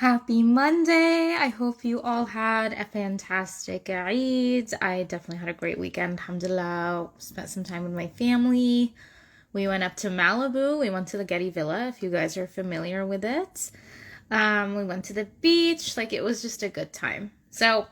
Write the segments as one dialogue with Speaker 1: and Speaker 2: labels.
Speaker 1: Happy Monday. I hope you all had a fantastic Eid. I definitely had a great weekend. Alhamdulillah. Spent some time with my family. We went up to Malibu. We went to the Getty Villa, if you guys are familiar with it. We went to the beach. It was just a good time. So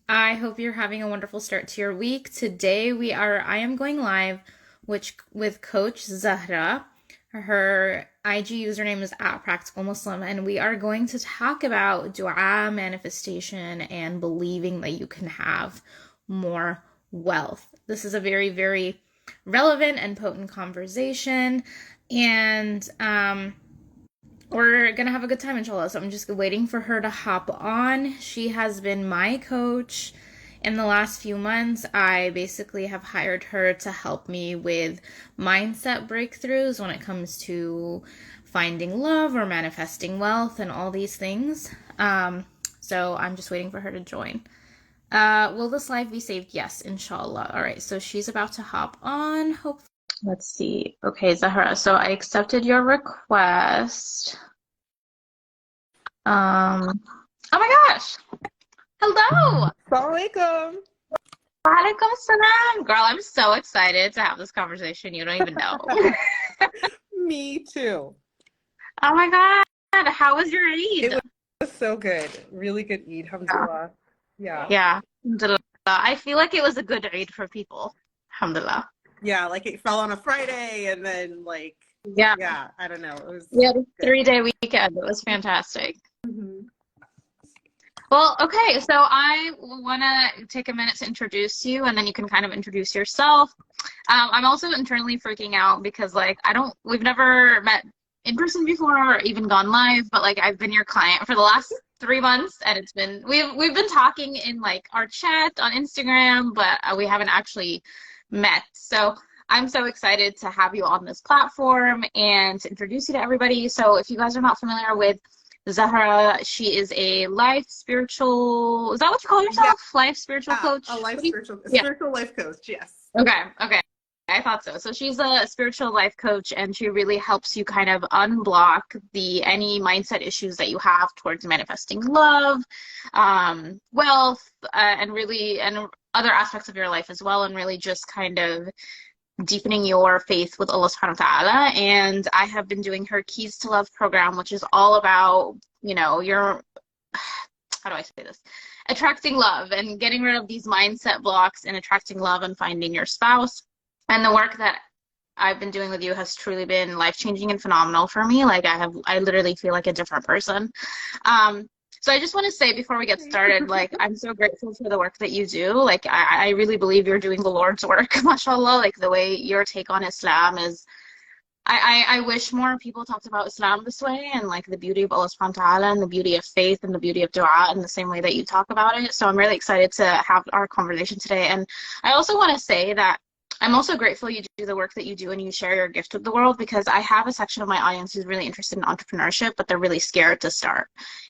Speaker 1: I hope you're having a wonderful start to your week. Today I am going live with Coach Zahra. Her IG username is at Practical Muslim, and we are going to talk about dua, manifestation, and believing that you can have more wealth. This is a very, very relevant and potent conversation, and we're gonna have a good time, inshallah. So I'm just waiting for her to hop on. She has been my coach in the last few months. I basically have hired her to help me with mindset breakthroughs when it comes to finding love or manifesting wealth and all these things. So I'm just waiting for her to join. Will this live be saved? Yes, inshallah. All right, so she's about to hop on. Hopefully. Let's see. Okay, Zahra, so I accepted your request. Oh my gosh. Hello.
Speaker 2: Assalamualaikum.
Speaker 1: Walaikum salam. Girl, I'm so excited to have this conversation. You don't even know.
Speaker 2: Me too.
Speaker 1: Oh my God. How was your Eid?
Speaker 2: It was so good. Really good Eid, alhamdulillah. Yeah.
Speaker 1: Yeah. Alhamdulillah. I feel like it was a good Eid for people. Alhamdulillah.
Speaker 2: Yeah, like it fell on a Friday and then
Speaker 1: yeah,
Speaker 2: I don't know. It was
Speaker 1: a 3-day weekend. It was fantastic.
Speaker 2: Mhm.
Speaker 1: Well, okay, so I want to take a minute to introduce you, and then you can kind of introduce yourself. I'm also internally freaking out because, we've never met in person before or even gone live, but I've been your client for the last 3 months, and we've been talking in our chat on Instagram, but we haven't actually met. So I'm so excited to have you on this platform and to introduce you to everybody. So if you guys are not familiar with Zahra, she is a life spiritual, is that what you call yourself?
Speaker 2: Yeah.
Speaker 1: Life spiritual coach?
Speaker 2: Spiritual life coach, yes.
Speaker 1: Okay. I thought so. So she's a spiritual life coach, and she really helps you kind of unblock any mindset issues that you have towards manifesting love, wealth, and other aspects of your life as well, and really just kind of deepening your faith with Allah subhanahu wa ta'ala. And I have been doing her Keys to Love program, which is all about, your, how do I say this? Attracting love and getting rid of these mindset blocks and attracting love and finding your spouse. And the work that I've been doing with you has truly been life-changing and phenomenal for me. I literally feel like a different person. So I just want to say before we get started, I'm so grateful for the work that you do. I really believe you're doing the Lord's work, mashallah. The way your take on Islam is, I wish more people talked about Islam this way, and the beauty of Allah subhanahu wa ta'ala and the beauty of faith and the beauty of dua in the same way that you talk about it. So I'm really excited to have our conversation today. And I also want to say that I'm also grateful you do the work that you do and you share your gift with the world, because I have a section of my audience who's really interested in entrepreneurship, but they're really scared to start.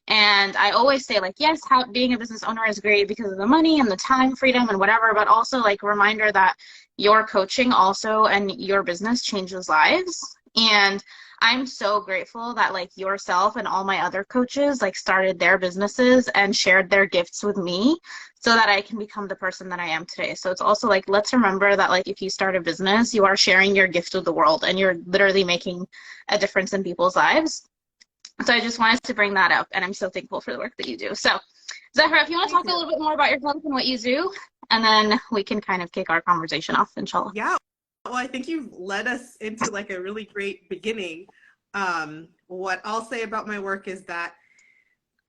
Speaker 1: And I always say, yes, being a business owner is great because of the money and the time freedom and whatever, but also a reminder that your coaching also and your business changes lives. And I'm so grateful that yourself and all my other coaches started their businesses and shared their gifts with me so that I can become the person that I am today. So it's also let's remember that if you start a business, you are sharing your gift with the world and you're literally making a difference in people's lives. So I just wanted to bring that up, and I'm so thankful for the work that you do. So Zahra, if you want to talk a little bit more about yourself and what you do, and then we can kind of kick our conversation off, inshallah.
Speaker 2: Yeah. Well, I think you've led us into a really great beginning. What I'll say about my work is that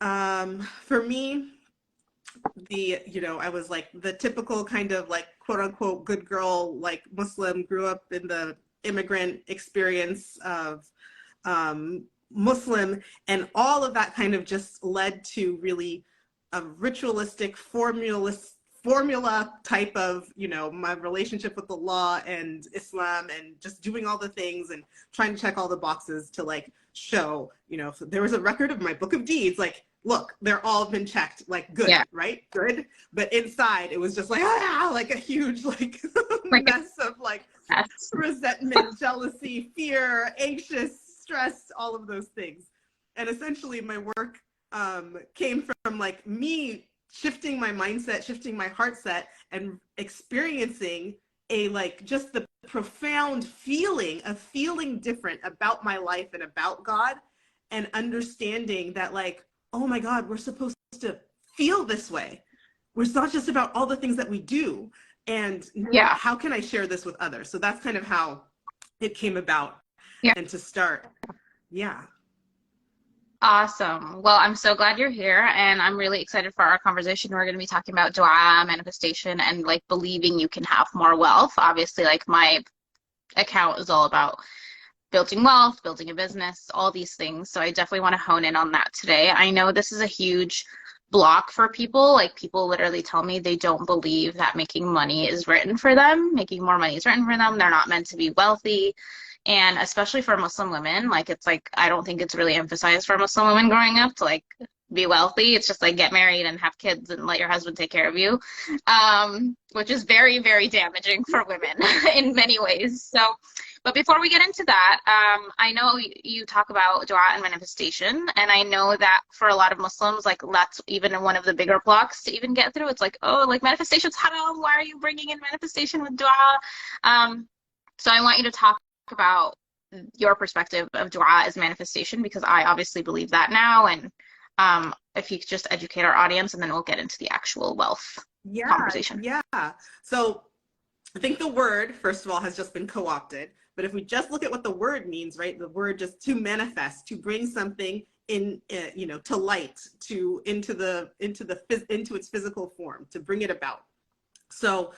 Speaker 2: for me, I was the typical kind of quote unquote good girl, Muslim, grew up in the immigrant experience of Muslim, and all of that kind of just led to really a ritualistic formula type of, my relationship with the law and Islam, and just doing all the things and trying to check all the boxes to show, if there was a record of my book of deeds, look, they're all been checked, good, yeah. Right? Good. But inside it was just a huge mess of resentment, jealousy, fear, anxious, stress, all of those things. And essentially my work came from like me shifting my mindset, shifting my heart set, and experiencing a like just the profound feeling of feeling different about my life and about God, and understanding that like, oh my God, we're supposed to feel this way. It's not just about all the things that we do. And
Speaker 1: Yeah.
Speaker 2: how can I share this with others? So that's kind of how it came about.
Speaker 1: Yeah.
Speaker 2: And to start, yeah.
Speaker 1: Awesome. Well, I'm so glad you're here, and I'm really excited for our conversation. We're going to be talking about dua, manifestation, and like believing you can have more wealth. Obviously, like my account is all about building wealth, building a business, all these things. So I definitely want to hone in on that today. I know this is a huge block for people. Like people literally tell me they don't believe that making money is written for them. Making more money is written for them. They're not meant to be wealthy. And especially for Muslim women, like it's like I don't think it's really emphasized for Muslim women growing up to like be wealthy. It's just like get married and have kids and let your husband take care of you, which is very, very damaging for women in many ways. So, but before we get into that, I know you talk about dua and manifestation, and I know that for a lot of Muslims, like that's even one of the bigger blocks to even get through. It's like, oh, like manifestation's haram. Why are you bringing in manifestation with dua? So I want you to talk about your perspective of dua as manifestation, because I obviously believe that now, and if you could just educate our audience, and then we'll get into the actual wealth conversation.
Speaker 2: Yeah. So I think the word, first of all, has just been co-opted. But if we just look at what the word means, right? The word just to manifest, to bring something in, to light, into its physical form, to bring it about. So,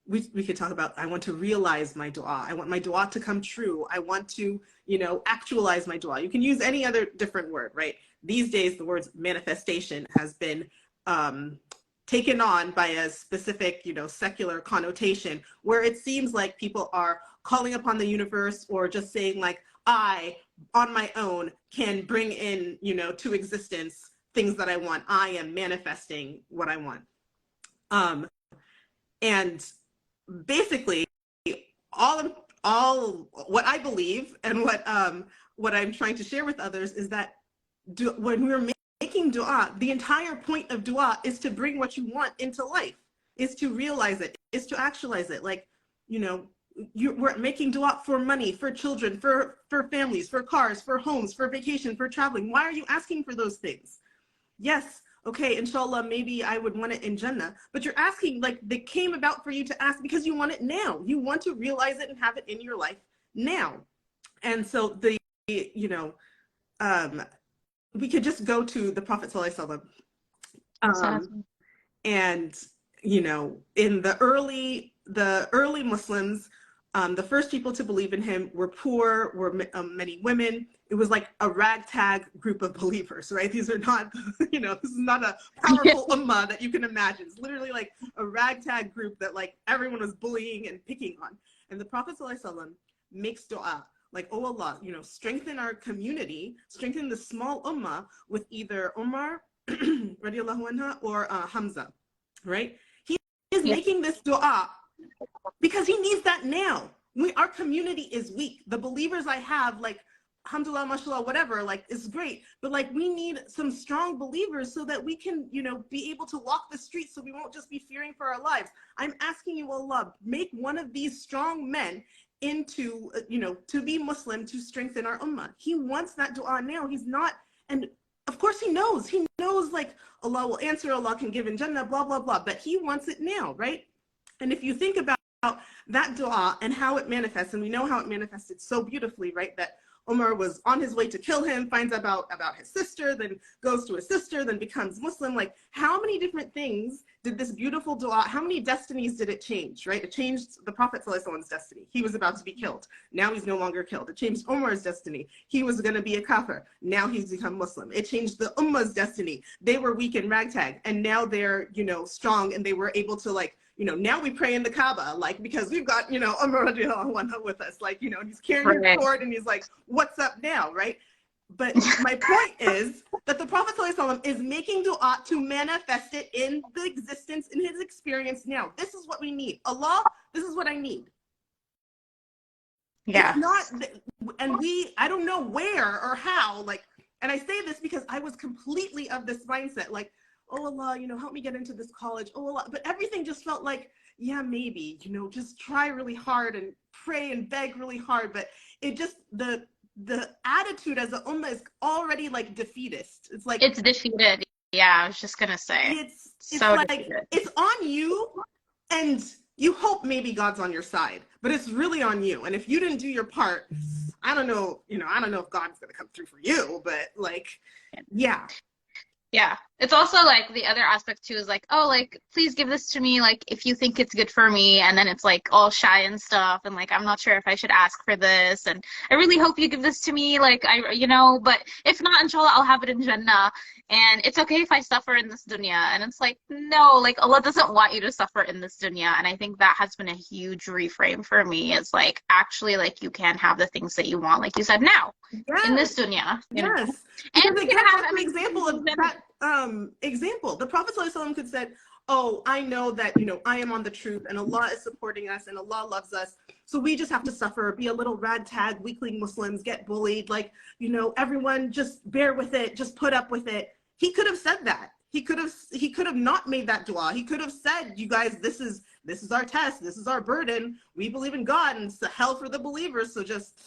Speaker 2: we could talk about, I want to realize my dua. I want my dua to come true. I want to, actualize my dua. You can use any other different word, right? These days, the word manifestation has been taken on by a specific, secular connotation, where it seems like people are calling upon the universe, or just saying like, I, on my own, can bring in, to existence things that I want. I am manifesting what I want. And basically, all what I believe and what I'm trying to share with others is that when we're making dua, the entire point of dua is to bring what you want into life, is to realize it, is to actualize it. Like, we're making dua for money, for children, for families, for cars, for homes, for vacation, for traveling. Why are you asking for those things? Yes, okay, inshallah, maybe I would want it in Jannah, but you're asking, like, they came about for you to ask because you want it now. You want to realize it and have it in your life now. And so we could just go to the Prophet ﷺ. And, in the early Muslims, the first people to believe in him were poor, were many women. It was like a ragtag group of believers, right? These are not, this is not a powerful ummah that you can imagine. It's literally like a ragtag group that like everyone was bullying and picking on. And the Prophet ﷺ makes dua, like, oh Allah, strengthen our community, strengthen the small ummah with either Umar radiallahu anha or Hamza, right? He is making this dua because he needs that now. Our community is weak. The believers I have, like, alhamdulillah, mashallah, whatever, like, is great. But like, we need some strong believers so that we can, be able to walk the streets, so we won't just be fearing for our lives. I'm asking you, Allah, make one of these strong men into, to be Muslim, to strengthen our ummah. He wants that dua now. He's not, and of course he knows like Allah will answer, Allah can give in Jannah, blah, blah, blah, but he wants it now, right? And if you think about that dua and how it manifests, and we know how it manifested so beautifully, right? That Umar was on his way to kill him, finds out about his sister, then goes to his sister, then becomes Muslim. Like, how many different things did this beautiful dua, how many destinies did it change, right? It changed the Prophet ﷺ's destiny. He was about to be killed. Now he's no longer killed. It changed Umar's destiny. He was going to be a kafir. Now he's become Muslim. It changed the ummah's destiny. They were weak and ragtag, and now they're, strong, and they were able to, like, now we pray in the Kaaba, like, because we've got, Umar radiallahu anhu with us, like, and he's carrying his sword, and he's like, what's up now, right? But my point is that the Prophet ﷺ is making dua to manifest it in the existence, in his experience now. This is what we need. Allah, this is what I need. Yeah. It's not, and I don't know where or how, like, And I say this because I was completely of this mindset, like, oh Allah, help me get into this college. Oh Allah. But everything just felt like, yeah, maybe, just try really hard and pray and beg really hard. But it just, the attitude as a ummah is already like defeatist. It's like,
Speaker 1: It's defeated. Yeah, I was just gonna say.
Speaker 2: it's
Speaker 1: So
Speaker 2: like,
Speaker 1: defeated.
Speaker 2: it's on you, and you hope maybe God's on your side, but it's really on you. And if you didn't do your part, I don't know, I don't know if God's gonna come through for you, but like, yeah.
Speaker 1: Yeah. It's also like the other aspect too is like, oh, like, please give this to me, like, if you think it's good for me. And then it's like all shy and stuff. And like, I'm not sure if I should ask for this. And I really hope you give this to me. Like, but if not, inshallah, I'll have it in Jannah. And it's okay if I suffer in this dunya. And it's like, no, like, Allah doesn't want you to suffer in this dunya. And I think that has been a huge reframe for me. It's like, actually, like, you can have the things that you want, like you said, now in this dunya.
Speaker 2: Yes.
Speaker 1: And
Speaker 2: again, an example of that example. The Prophet ﷺ could said, oh, I know that, I am on the truth and Allah is supporting us and Allah loves us. So we just have to suffer, be a little ragtag, weakling Muslims, get bullied. Like, everyone just bear with it, just put up with it. He could have said that. He could have not made that dua. He could have said, you guys, this is our test. This is our burden. We believe in God and it's hell for the believers. So just...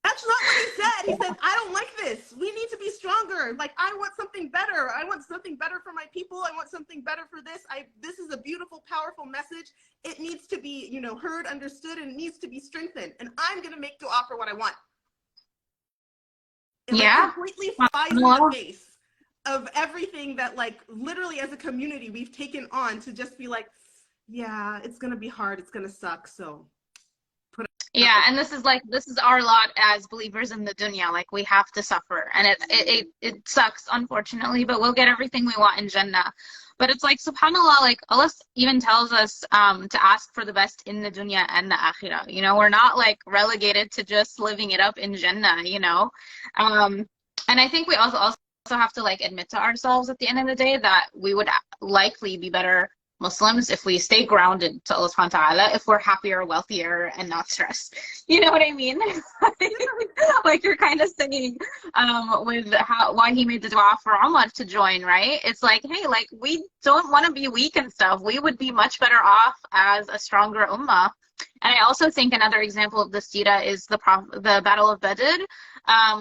Speaker 2: That's not what he said. He said, I don't like this. We need to be stronger. Like, I want something better. I want something better for my people. I want something better for this. This is a beautiful, powerful message. It needs to be, heard, understood, and it needs to be strengthened. And I'm going to make dua for what I want. It completely flies in the face of everything that, like, literally as a community we've taken on to just be like, yeah, it's going to be hard. It's going to suck. So
Speaker 1: yeah, and this is our lot as believers in the dunya. Like, we have to suffer, and it sucks, unfortunately, but we'll get everything we want in Jannah. But it's like, subhanAllah, like, Allah even tells us to ask for the best in the dunya and the akhirah. We're not like relegated to just living it up in Jannah. And I think we also have to like admit to ourselves at the end of the day that we would likely be better Muslims if we stay grounded to Allah subhanahu wa ta'ala, if we're happier, wealthier, and not stressed. You know what I mean? Like you're kind of saying with why he made the dua for Umar to join, right? It's like, hey, like, we don't want to be weak and stuff. We would be much better off as a stronger ummah. And I also think another example of this Sira is the Battle of Badr,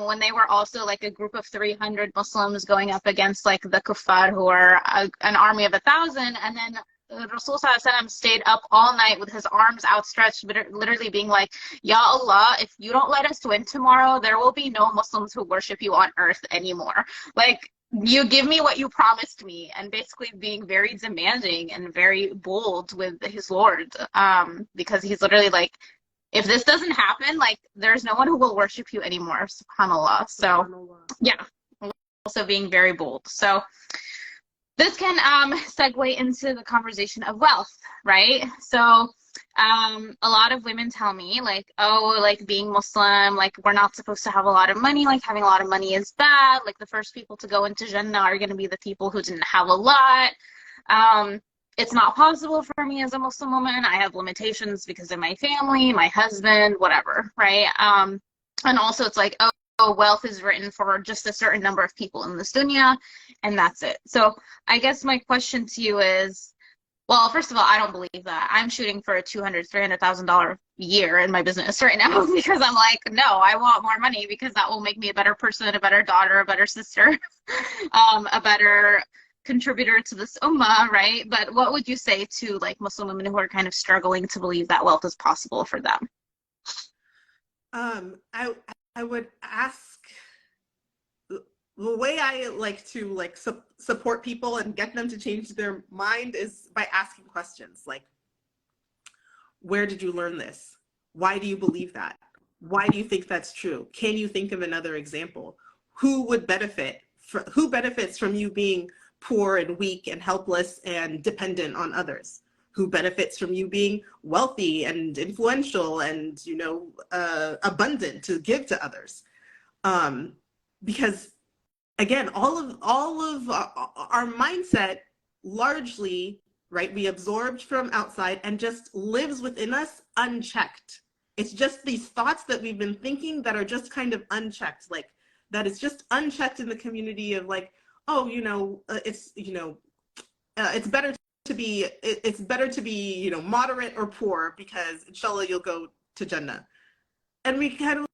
Speaker 1: when they were also like a group of 300 Muslims going up against like the kuffar, who are an army of 1,000, and then Rasul ﷺ stayed up all night with his arms outstretched, literally being like, Ya Allah, if you don't let us win tomorrow, there will be no Muslims who worship you on earth anymore. Like, you give me what you promised me, and basically being very demanding and very bold with his Lord, because he's literally like, if this doesn't happen, like, there's no one who will worship you anymore, subhanAllah. So yeah, also being very bold. So this can segue into the conversation of wealth, right? So a lot of women tell me, like, oh, like, being Muslim, like, we're not supposed to have a lot of money, like, having a lot of money is bad, like, the first people to go into Jannah are going to be the people who didn't have a lot. It's not possible for me as a Muslim woman. I have limitations because of my family, my husband, whatever, right? And also it's like, oh, wealth is written for just a certain number of people in this dunya, and that's it. So I guess my question to you is, well, first of all, I don't believe that. I'm shooting for a $200,000, $300,000 a year in my business right now because I'm like, no, I want more money because that will make me a better person, a better daughter, a better sister, a better contributor to this ummah, right? But what would you say to like Muslim women who are kind of struggling to believe that wealth is possible for them?
Speaker 2: I would ask, the way I like to like support people and get them to change their mind is by asking questions like, where did you learn this? Why do you believe that? Why do you think that's true? Can you think of another example? Who would benefit? Who benefits from you being poor and weak and helpless and dependent on others? Who benefits from you being wealthy and influential and, you know, abundant to give to others? Because again, all of our mindset largely, right, we absorbed from outside and just lives within us unchecked. It's just these thoughts that we've been thinking that are just kind of unchecked, like that is just unchecked in the community of like, oh, it's better to be, moderate or poor because inshallah you'll go to Jannah. And we kind of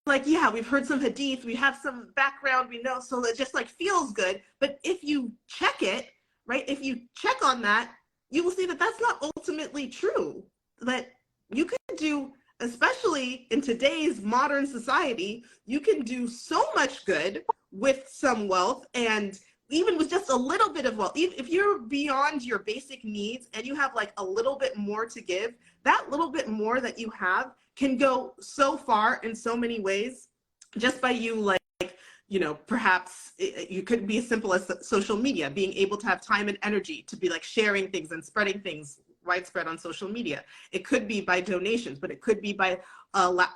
Speaker 2: like, yeah, we've heard some hadith, we have some background, we know, so it just like feels good. But if you check it, right, if you check on that, you will see that that's not ultimately true. That you can do, especially in today's modern society, you can do so much good with some wealth, and even with just a little bit of wealth, if you're beyond your basic needs and you have like a little bit more to give, that little bit more that you have can go so far in so many ways, just by you like, perhaps you could be as simple as social media, being able to have time and energy to be like sharing things and spreading things widespread on social media. It could be by donations, but it could be by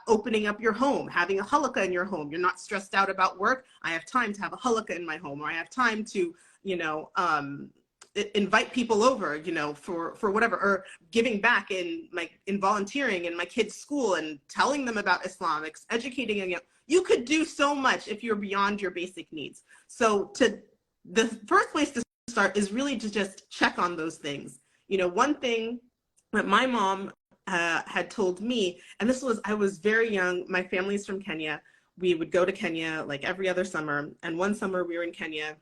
Speaker 2: opening up your home, having a halakha in your home. You're not stressed out about work. I have time to have a halakha in my home, or I have time to, invite people over, for whatever, or giving back in volunteering in my kids' school and telling them about Islam, educating them. You could do so much if you're beyond your basic needs. So the first place to start is really to just check on those things. One thing that my mom had told me, and I was very young, my family's from Kenya. We would go to Kenya like every other summer. And one summer we were in Kenya,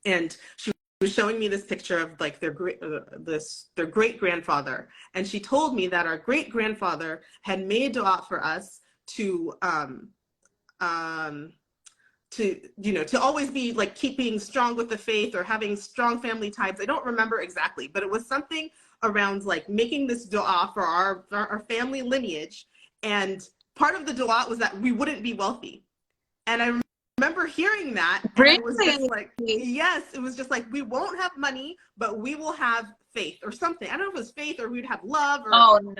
Speaker 2: and she was showing me this picture of like their great grandfather. And she told me that our great grandfather had made dua for us to always be like keeping strong with the faith or having strong family ties. I don't remember exactly, but it was something around like making this dua for our family lineage. And part of the dua was that we wouldn't be wealthy. And I remember hearing that, and
Speaker 1: Really?
Speaker 2: I was just like, yes, it was just like, we won't have money, but we will have faith or something. I don't know if it was faith or we'd have love or,
Speaker 1: oh no.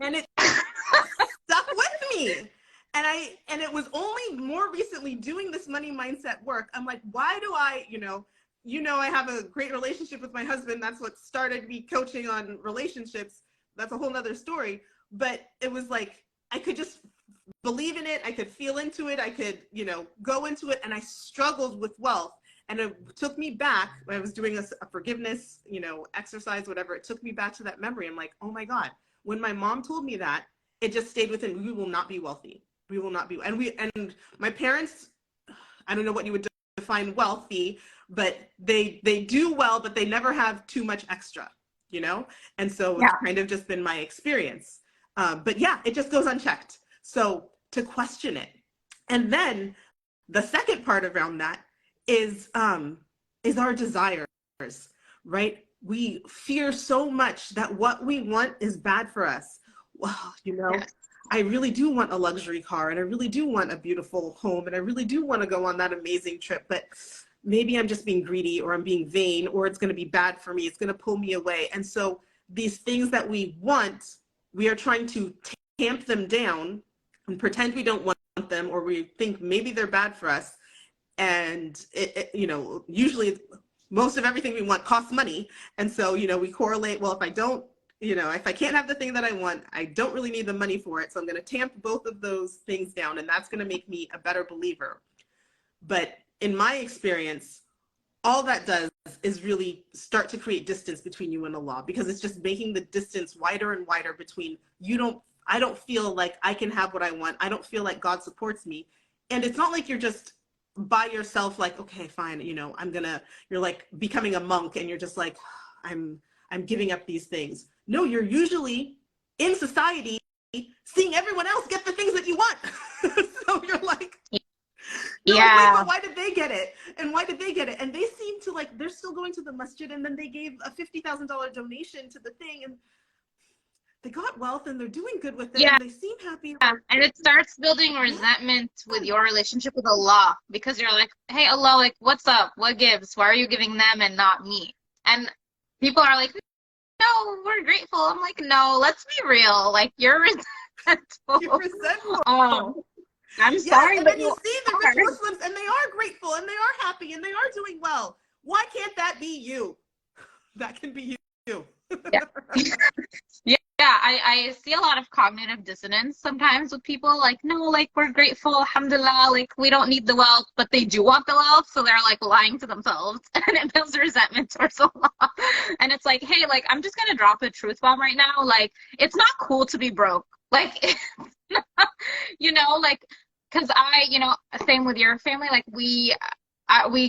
Speaker 2: And it stuck with me. And it was only more recently doing this money mindset work. I'm like, why do I, I have a great relationship with my husband. That's what started me coaching on relationships. That's a whole nother story. But it was like, I could just believe in it. I could feel into it. I could, go into it. And I struggled with wealth. And it took me back when I was doing a forgiveness, exercise, whatever. It took me back to that memory. I'm like, oh my God, when my mom told me that, it just stayed within, we will not be wealthy. We will not be. And my parents, I don't know what you would define wealthy, but they do well, but they never have too much extra, And so it's kind of just been my experience. But yeah, it just goes unchecked. So to question it. And then the second part around that is our desires, right? We fear so much that what we want is bad for us. Well, yes. I really do want a luxury car, and I really do want a beautiful home, and I really do want to go on that amazing trip, but maybe I'm just being greedy, or I'm being vain, or it's going to be bad for me. It's going to pull me away. And so these things that we want, we are trying to tamp them down and pretend we don't want them, or we think maybe they're bad for us. And usually most of everything we want costs money. And so, we correlate, well, if I don't, if I can't have the thing that I want, I don't really need the money for it. So I'm going to tamp both of those things down, and that's going to make me a better believer. But in my experience, all that does is really start to create distance between you and Allah, because it's just making the distance wider and wider between I don't feel like I can have what I want. I don't feel like God supports me. And it's not like you're just by yourself, like, okay, fine, you're like becoming a monk, and you're just like, I'm giving up these things. No, you're usually in society seeing everyone else get the things that you want. So you're like, wait, but why did they get it? And why did they get it? And they seem to like, they're still going to the masjid, and then they gave a $50,000 donation to the thing, and they got wealth, and they're doing good with it, and they seem happy.
Speaker 1: Yeah. And it starts building resentment with your relationship with Allah, because you're like, hey, Allah, like, what's up? What gives? Why are you giving them and not me? And people are like, no, we're grateful. I'm like, no, let's be real. Like, you're resentful.
Speaker 2: You're resentful.
Speaker 1: Oh, I'm sorry,
Speaker 2: and
Speaker 1: but
Speaker 2: then you see the rich Muslims, and they are grateful, and they are happy, and they are doing well. Why can't that be you? That can be you.
Speaker 1: Yeah. Yeah, I see a lot of cognitive dissonance sometimes with people like, no, like we're grateful, alhamdulillah, like we don't need the wealth, but they do want the wealth, so they're like lying to themselves and it builds resentment towards Allah. And it's like, hey, like I'm just gonna drop a truth bomb right now. Like it's not cool to be broke. Like like because same with your family, like we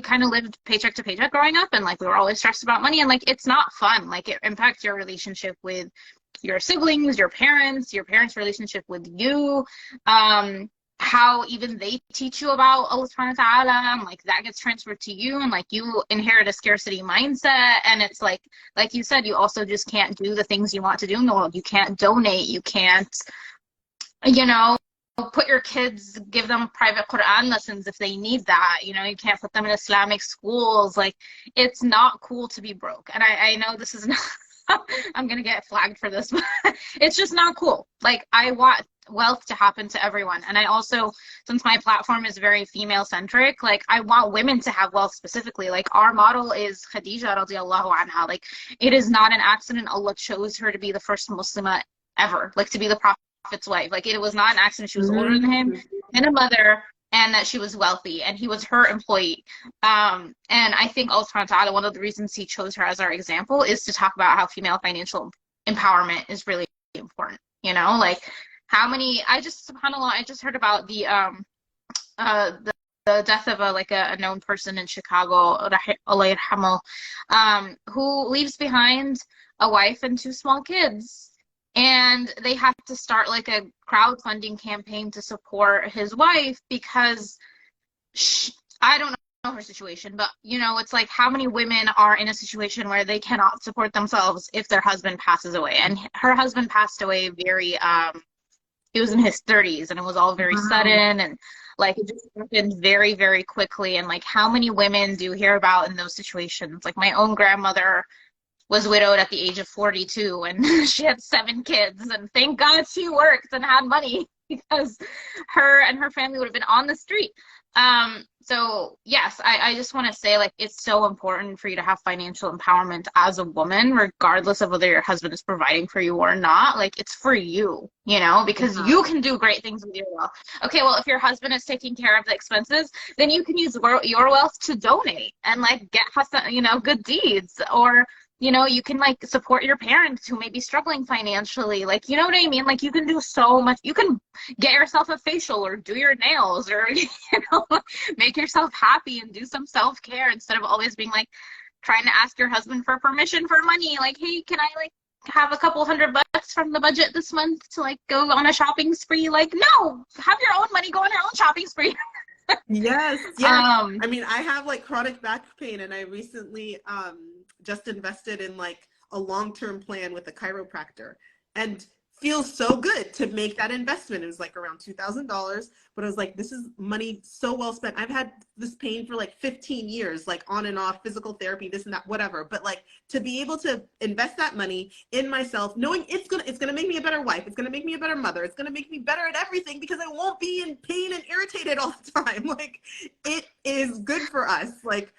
Speaker 1: kind of lived paycheck to paycheck growing up, and like we were always stressed about money, and like it's not fun. Like it impacts your relationship with your siblings, your parents' relationship with you, how even they teach you about Allah subhanahu wa ta'ala, and like that gets transferred to you, and like you inherit a scarcity mindset, and it's like you said, you also just can't do the things you want to do in the world. You can't donate, you can't, put your kids, give them private Quran lessons if they need that. You can't put them in Islamic schools. Like, it's not cool to be broke. And I know this is not, I'm going to get flagged for this, but it's just not cool. Like, I want wealth to happen to everyone. And I also, since my platform is very female centric, like, I want women to have wealth specifically. Like, our model is Khadija radiallahu anha. Like, it is not an accident Allah chose her to be the first Muslimah ever, like to be the Prophet's wife. Like it was not an accident she was older than him and a mother, and that she was wealthy, and he was her employee. And I think Allah subhanahu wa ta'ala, one of the reasons he chose her as our example is to talk about how female financial empowerment is really important. Like how many, subhanAllah, I just heard about the death of a known person in Chicago, Allah yarhamu, who leaves behind a wife and 2 small kids. And they had to start like a crowdfunding campaign to support his wife because I don't know her situation, but it's like how many women are in a situation where they cannot support themselves if their husband passes away. And her husband passed away very, he was in his 30s, and it was all very sudden, and like it just happened very, very quickly. And like how many women do you hear about in those situations? Like my own grandmother was widowed at the age of 42, and she had 7 kids, and thank God she worked and had money because her and her family would have been on the street. So yes, I just want to say, like, it's so important for you to have financial empowerment as a woman, regardless of whether your husband is providing for you or not. Like, it's for you, because you can do great things with your wealth. Okay, well, if your husband is taking care of the expenses, then you can use your wealth to donate and like get good deeds, or you can like support your parents who may be struggling financially. Like, you know what I mean? Like, you can do so much. You can get yourself a facial or do your nails, or, make yourself happy and do some self-care instead of always being like trying to ask your husband for permission for money. Like, hey, can I like have a couple $100 from the budget this month to like go on a shopping spree? Like, no, have your own money, go on your own shopping spree.
Speaker 2: Yes. I mean, I have like chronic back pain, and I recently just invested in like a long-term plan with a chiropractor, and feels so good to make that investment. It was like around $2,000, but I was like, this is money so well spent. I've had this pain for like 15 years, like on and off, physical therapy, this and that, whatever. But like to be able to invest that money in myself, knowing it's gonna make me a better wife, it's gonna make me a better mother, it's gonna make me better at everything because I won't be in pain and irritated all the time. Like, it is good for us. Like,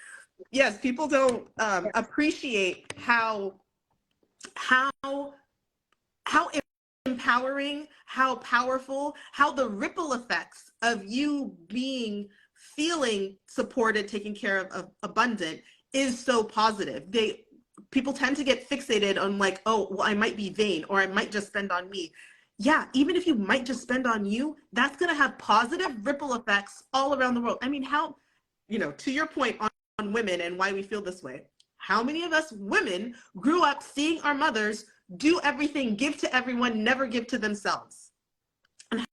Speaker 2: yes, people don't appreciate how empowering, how powerful, how the ripple effects of you feeling supported, taken care of, abundant is so positive. People tend to get fixated on like, oh, well, I might be vain, or I might just spend on me. Yeah, even if you might just spend on you, that's going to have positive ripple effects all around the world. I mean, how, to your point on women and why we feel this way, how many of us women grew up seeing our mothers do everything, give to everyone, never give to themselves? And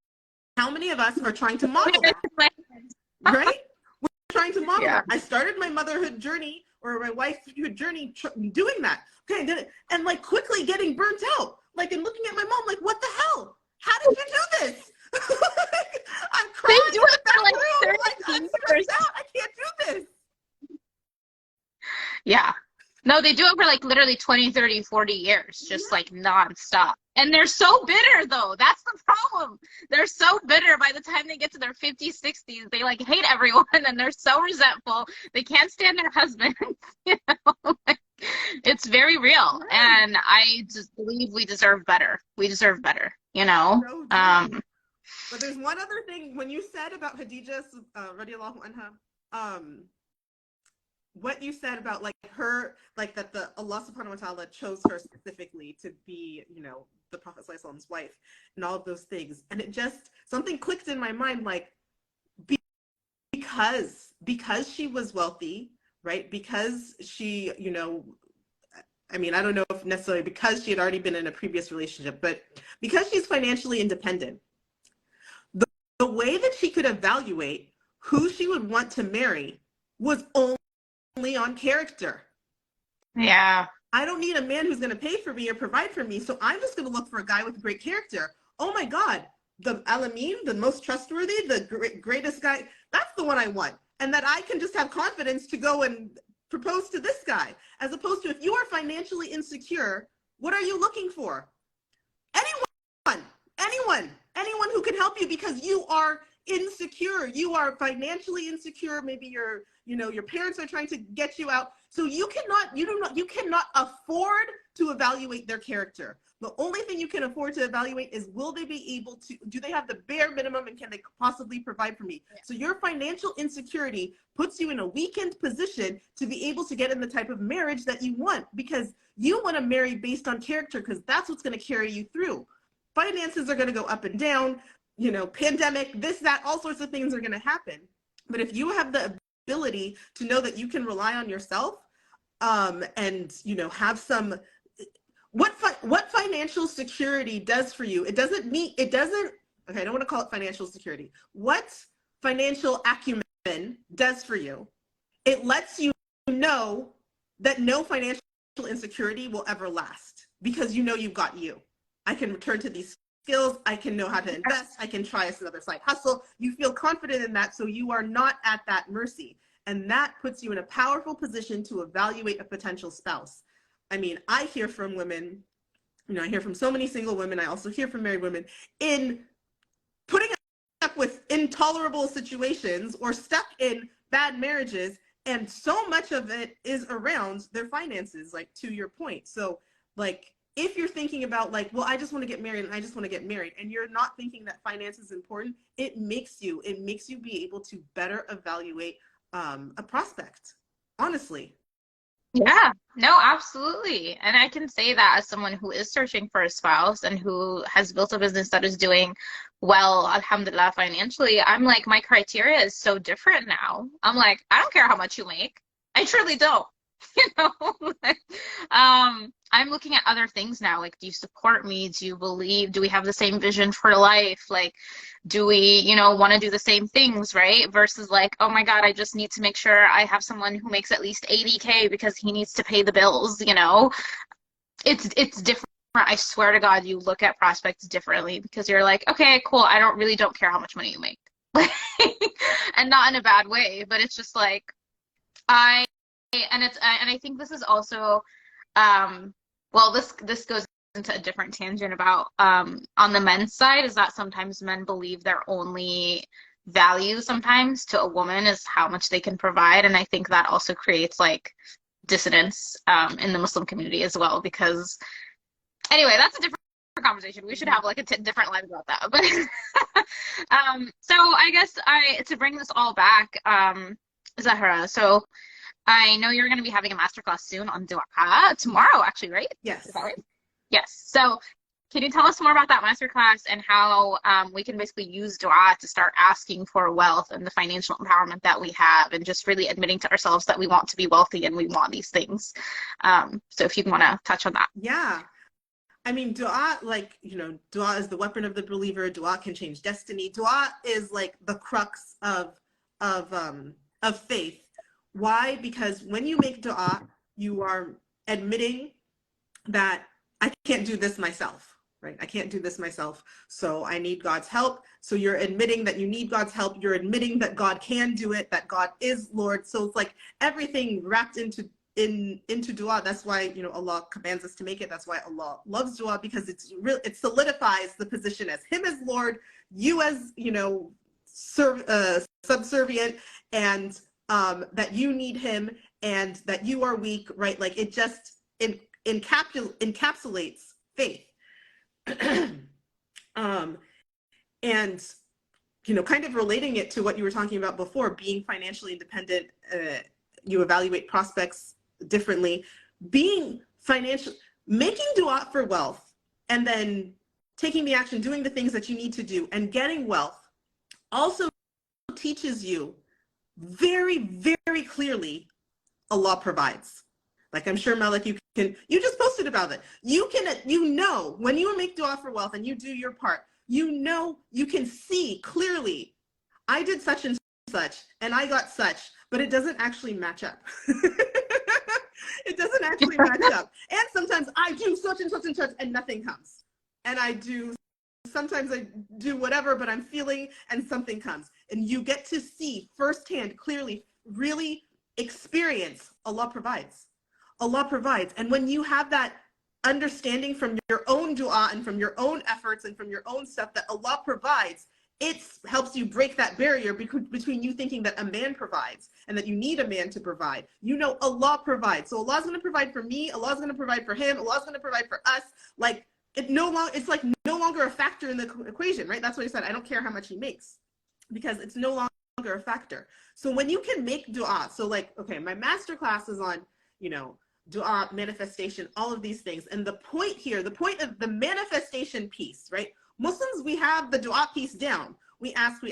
Speaker 2: how many of us are trying to model that? Right? We're trying to model that. I started my motherhood journey, or my wifehood journey, doing that. Okay, I did it. And like quickly getting burnt out. Like, and looking at my mom like, what the hell? How did you do this? I'm crying.
Speaker 1: They do it for like 30
Speaker 2: I'm stressed out. I can't do this.
Speaker 1: Yeah. No, they do it for like literally 20, 30, 40 years, just like nonstop. And they're so bitter though. That's the problem. They're so bitter by the time they get to their 50s, 60s. They like hate everyone, and they're so resentful. They can't stand their husbands. It's very real, and I just believe we deserve better. We deserve better, you know?
Speaker 2: So do. But there's one other thing when you said about Khadija radiallahu anha, what you said about like her, like that the Allah subhanahu wa ta'ala chose her specifically to be, you know, the Prophet sallallahu alaihi wasallam's wife and all of those things. And it just, something clicked in my mind, like, because she was wealthy, right? Because she, you know, I mean, I don't know if necessarily because she had already been in a previous relationship, but because she's financially independent, the way that she could evaluate who she would want to marry was only on character.
Speaker 1: Yeah.
Speaker 2: I don't need a man who's going to pay for me or provide for me, so I'm just going to look for a guy with great character. Oh my God, the Alameen, the most trustworthy, the greatest guy, that's the one I want. And that I can just have confidence to go and propose to this guy. As opposed to, if you are financially insecure, what are you looking for? Anyone who can help you, because you are insecure. You are financially insecure. Maybe your parents are trying to get you out. So you cannot afford to evaluate their character. The only thing you can afford to evaluate is, will they be able to, do they have the bare minimum, and can they possibly provide for me? Yeah. So your financial insecurity puts you in a weakened position to be able to get in the type of marriage that you want, because you want to marry based on character, because that's what's going to carry you through. Finances are going to go up and down, you know, pandemic, this, that, all sorts of things are going to happen. But if you have the ability to know that you can rely on yourself, and, you know, have some, what financial security does for you, okay, I don't want to call it financial security. What financial acumen does for you, it lets you know that no financial insecurity will ever last, because you know you've got you. I can return to these skills. I can know how to invest. I can try another side hustle. You feel confident in that, so you are not at that mercy. And that puts you in a powerful position to evaluate a potential spouse. I mean, I hear from women, you know, I hear from so many single women. I also hear from married women in putting up with intolerable situations or stuck in bad marriages. And so much of it is around their finances, like, to your point. So, like, if you're thinking about, like, well, I just want to get married and I just want to get married, and you're not thinking that finance is important, it makes you be able to better evaluate a prospect, honestly.
Speaker 1: Yeah, no, absolutely. And I can say that as someone who is searching for a spouse and who has built a business that is doing well, alhamdulillah, financially. I'm like, my criteria is so different now. I'm like, I don't care how much you make. I truly don't. You know, like, I'm looking at other things now. Like, do you support me? Do we have the same vision for life? Like, do we, you know, want to do the same things, right? Versus like, oh my God, I just need to make sure I have someone who makes at least 80K because he needs to pay the bills, you know? It's different. I swear to God, you look at prospects differently, because you're like, okay, cool, I don't care how much money you make. And not in a bad way, but it's just like, I I think this is also, well, this goes into a different tangent about, on the men's side, is that sometimes men believe their only value sometimes to a woman is how much they can provide, and I think that also creates like dissonance in the Muslim community as well, because anyway, that's a different conversation. We should have like a different live about that. But so I guess to bring this all back, Zahra, so I know you're going to be having a masterclass soon on dua tomorrow, actually, right?
Speaker 2: Yes.
Speaker 1: Is that right? Yes. So can you tell us more about that masterclass and how we can basically use dua to start asking for wealth and the financial empowerment that we have, and just really admitting to ourselves that we want to be wealthy and we want these things. So if you want to touch on that.
Speaker 2: Yeah. I mean, dua, like, you know, dua is the weapon of the believer. Dua can change destiny. Dua is like the crux of faith. Why? Because when you make dua, you are admitting that I can't do this myself, right? I can't do this myself, so I need God's help. So you're admitting that you need God's help. You're admitting that God can do it, that God is Lord. So it's like everything wrapped into dua. That's why, you know, Allah commands us to make it. That's why Allah loves dua, because it solidifies the position as Him as Lord, you as, you know, subservient, and that you need him and that you are weak, right? Like it just encapsulates faith. And kind of relating it to what you were talking about before, being financially independent, you evaluate prospects differently. Making dua for wealth, and then taking the action, doing the things that you need to do, and getting wealth also teaches you very, very clearly Allah provides. Like I'm sure, Malik, you just posted about it. When you make dua for wealth and you do your part, you can see clearly, I did such and such and I got such, but it doesn't actually match up. It doesn't actually match up. And sometimes I do such and such and such and nothing comes. And sometimes I do whatever, but I'm feeling and something comes. And you get to see firsthand, clearly, really experience Allah provides. Allah provides. And when you have that understanding from your own dua and from your own efforts and from your own stuff that Allah provides, it helps you break that barrier between you thinking that a man provides and that you need a man to provide. Allah provides. So Allah's going to provide for me. Allah's going to provide for him. Allah's going to provide for us. Like it's like no longer a factor in the equation, right? That's what he said. I don't care how much he makes, because it's no longer a factor. So when you can make dua, so like, okay, my masterclass is on, dua, manifestation, all of these things. And the point of the manifestation piece, right? Muslims, we have the dua piece down. We ask.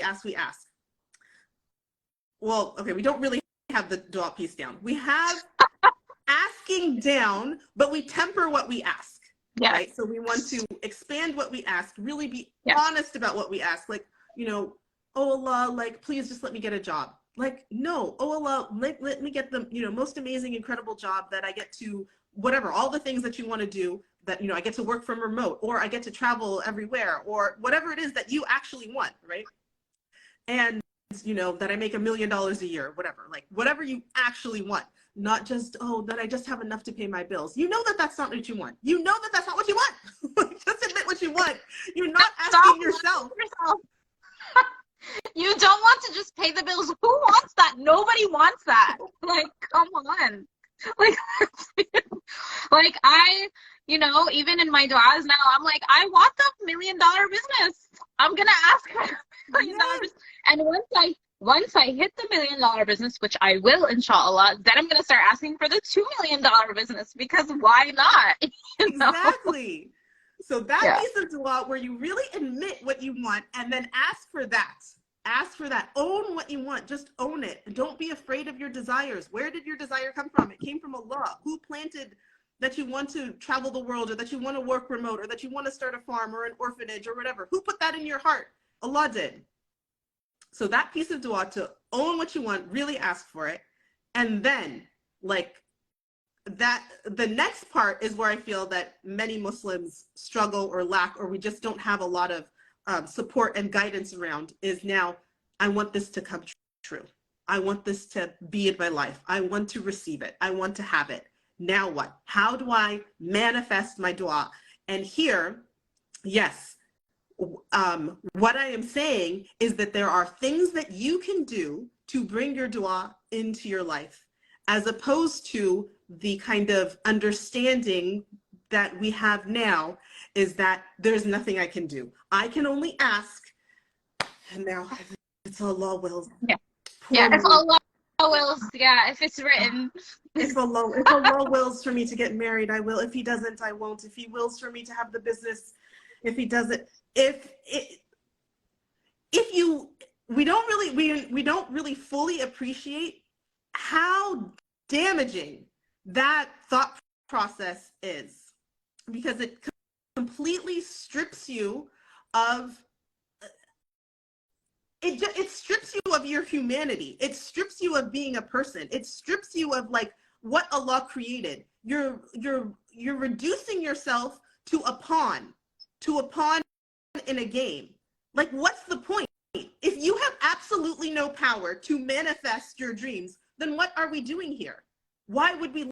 Speaker 2: Well, okay, we don't really have the dua piece down. We have asking down, but we temper what we ask.
Speaker 1: Yes.
Speaker 2: Right? So we want to expand what we ask, really be honest about what we ask. Like, oh Allah, like, please just let me get a job. Like, no, oh Allah, let me get the, most amazing, incredible job that I get to, whatever, all the things that you want to do, that, I get to work from remote, or I get to travel everywhere, or whatever it is that you actually want, right? And, that I make $1 million a year, whatever, like whatever you actually want, not just, that I just have enough to pay my bills. That's not what you want. That's not what you want. Just admit what you want. You're not asking yourself.
Speaker 1: You don't want to just pay the bills. Who wants that? Nobody wants that. Like, come on. Like I, even in my du'as now, I'm like, I want the $1 million business. I'm gonna ask for $1 million. Yes. And once I hit the $1 million business, which I will, inshallah, then I'm gonna start asking for the $2 million business, because why not?
Speaker 2: Exactly. So that piece of dua where you really admit what you want and then ask for that. Ask for that. Own what you want. Just own it. Don't be afraid of your desires. Where did your desire come from? It came from Allah. Who planted that you want to travel the world, or that you want to work remote, or that you want to start a farm or an orphanage or whatever? Who put that in your heart? Allah did. So that piece of dua, to own what you want, really ask for it. And then, like, that the next part is where I feel that many Muslims struggle or lack, or we just don't have a lot of support and guidance around, is now, I want this to come true. I want this to be in my life. I want to receive it. I want to have it. Now what? How do I manifest my dua? And here, yes, what I am saying is that there are things that you can do to bring your dua into your life, as opposed to the kind of understanding that we have now, is that there's nothing I can do. I can only ask, and now it's Allah wills.
Speaker 1: Yeah, if Allah wills, if it's written.
Speaker 2: If Allah wills for me to get married, I will. If he doesn't, I won't. If he wills for me to have the business, if he doesn't, we don't really fully appreciate how damaging that thought process is, because it completely strips you of it strips you of your humanity. It strips you of being a person. It strips you of like what Allah created. You're reducing yourself to a pawn in a game. Like, what's the point? If you have absolutely no power to manifest your dreams, then what are we doing here? Why would we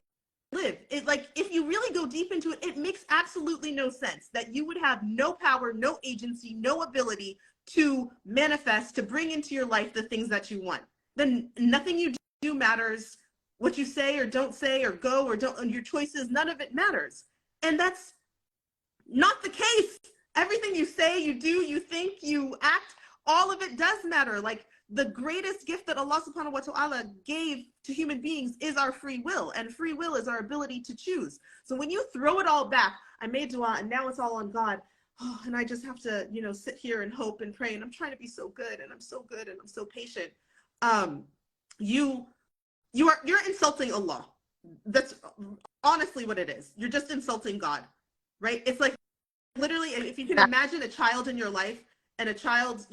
Speaker 2: live? It, like, if you really go deep into it, it makes absolutely no sense that you would have no power, no agency, no ability to manifest, to bring into your life the things that you want. Then nothing you do matters. What you say or don't say or go or don't, and your choices, none of it matters. And that's not the case. Everything you say, you do, you think, you act, all of it does matter. Like, the greatest gift that Allah subhanahu wa ta'ala gave to human beings is our free will. And free will is our ability to choose. So when you throw it all back, I made dua and now it's all on God. Oh, and I just have to, sit here and hope and pray. And I'm trying to be so good and I'm so good and I'm so patient. You're insulting Allah. That's honestly what it is. You're just insulting God, right? It's like, literally, if you can imagine a child in your life and a child,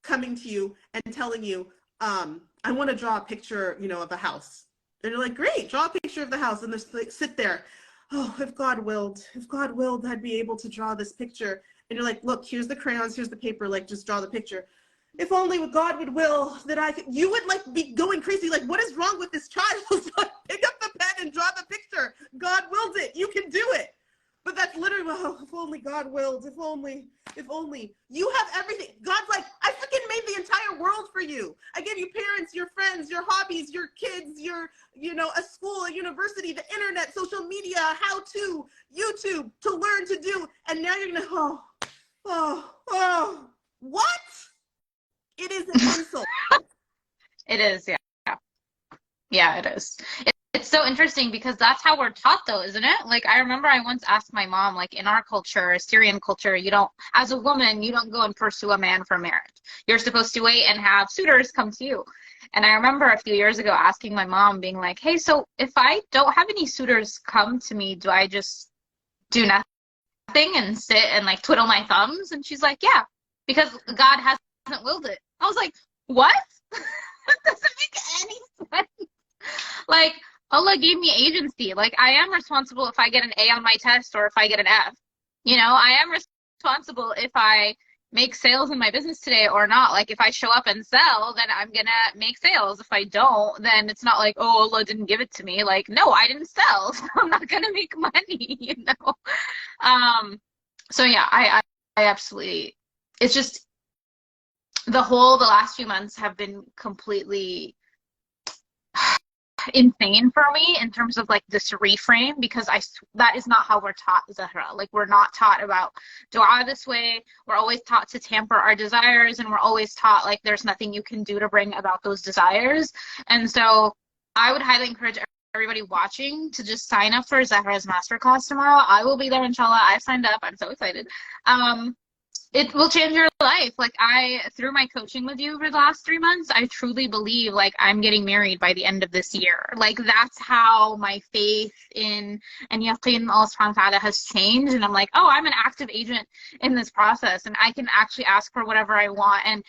Speaker 2: coming to you and telling you, I want to draw a picture, of a house. And you're like, great, draw a picture of the house. And just like, sit there. Oh, if God willed, I'd be able to draw this picture. And you're like, look, here's the crayons, here's the paper, like, just draw the picture. If only God would will that I could, you would like be going crazy. Like, what is wrong with this child? Pick up the pen and draw the picture. God willed it. You can do it. But that's literally, well, if only God willed, if only. You have everything. God's like, I freaking made the entire world for you. I gave you parents, your friends, your hobbies, your kids, your, a school, a university, the internet, social media, how to, YouTube, to learn to do. And now you're going to, what? It is an insult.
Speaker 1: It is, yeah. Yeah, it is. It's so interesting because that's how we're taught, though, isn't it? Like, I remember I once asked my mom, like, in our culture, Syrian culture, as a woman, you don't go and pursue a man for marriage. You're supposed to wait and have suitors come to you. And I remember a few years ago asking my mom, being like, hey, so if I don't have any suitors come to me, do I just do nothing and sit and, like, twiddle my thumbs? And she's like, yeah, because God hasn't willed it. I was like, what? That doesn't make any sense. Like, Allah gave me agency. Like, I am responsible if I get an A on my test or if I get an F. I am responsible if I make sales in my business today or not. Like, if I show up and sell, then I'm going to make sales. If I don't, then it's not like, oh, Allah didn't give it to me. Like, no, I didn't sell, so I'm not going to make money, So, yeah, I absolutely, it's just, the last few months have been completely insane for me in terms of, like, this reframe, because that is not how we're taught, Zahra. Like, we're not taught about dua this way. We're always taught to tamper our desires, and we're always taught, like, there's nothing you can do to bring about those desires. And so I would highly encourage everybody watching to just sign up for Zahra's masterclass tomorrow. I will be there, inshallah. I've signed up. I'm so excited. It will change your life. Like, through my coaching with you over the last 3 months, I truly believe, like, I'm getting married by the end of this year. Like, that's how my faith in and yaqeen Allah subhanahu wa ta'ala has changed. And I'm like, oh, I'm an active agent in this process, and I can actually ask for whatever I want. And